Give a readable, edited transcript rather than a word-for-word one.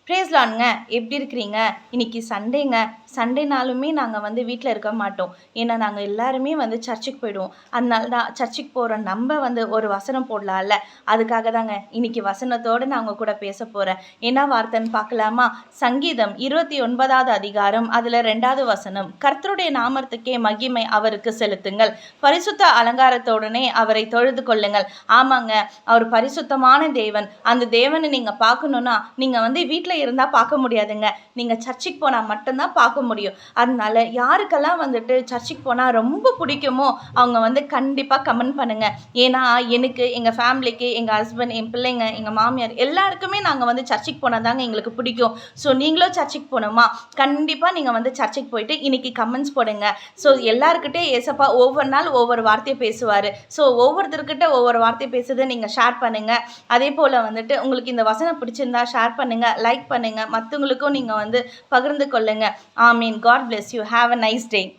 Brace லார்ட்ங்க. எப்படி இருக்கிறீங்க? இன்னைக்கு சண்டேங்க. சண்டேனாலுமே நாங்கள் வந்து வீட்டில் இருக்க மாட்டோம். ஏன்னா நாங்கள் எல்லாருமே வந்து சர்ச்சுக்கு போயிடுவோம். அதனால தான் சர்ச்சுக்கு போகிற நம்ம வந்து ஒரு வசனம் போடலாம்ல. அதுக்காக தாங்க இன்னைக்கு வசனத்தோடு நான் உங்க கூட பேச போகிறேன். என்ன வார்த்தைன்னு பார்க்கலாமா? சங்கீதம் 29வது அதிகாரம் அதில் 2வது வசனம். கர்த்தருடைய நாமத்துக்கே மகிமை அவருக்கு செலுத்துங்கள், பரிசுத்த அலங்காரத்தோடனே அவரை தொழுது கொள்ளுங்கள். ஆமாங்க, அவர் பரிசுத்தமான தேவன். அந்த தேவனை நீங்கள் பார்க்கணுன்னா நீங்கள் வந்து வீட்டில் இருந்தால் பார்க்க முடியாதுங்க. நீங்கள் சர்ச்சுக்கு போனால் மட்டும்தான் பார்க்க முடியும். அதனால யாருக்கெல்லாம் வந்துட்டு சர்ச்சுக்கு போனால் ரொம்ப பிடிக்குமோ அவங்க வந்து கண்டிப்பாக கமெண்ட் பண்ணுங்க. ஏன்னா எனக்கு, எங்கள் ஃபேமிலிக்கு, எங்கள் ஹஸ்பண்ட், என் பிள்ளைங்க, எங்கள் மாமியார் எல்லாருக்குமே நாங்கள் வந்து சர்ச்சுக்கு போனால் தாங்க எங்களுக்கு பிடிக்கும். ஸோ நீங்களும் சர்ச்சுக்கு போகணுமா? கண்டிப்பாக நீங்கள் வந்து சர்ச்சுக்கு போயிட்டு இன்னைக்கு கமெண்ட்ஸ் போடுங்க. ஸோ எல்லாருக்கிட்டே ஏசப்பா ஒவ்வொரு நாள் ஒவ்வொரு வார்த்தையை பேசுவார். ஸோ ஒவ்வொருத்தருக்கிட்ட ஒவ்வொரு வார்த்தையை பேசுறதை நீங்கள் ஷேர் பண்ணுங்கள். அதே போல் வந்துட்டு உங்களுக்கு இந்த வசனம் பிடிச்சிருந்தா ஷேர் பண்ணுங்கள், லைக் பண்ணுங்கள், மற்றவங்களுக்கும் நீங்கள் வந்து பகிர்ந்து கொள்ளுங்கள். ஆமீன். God bless you. Have a nice day.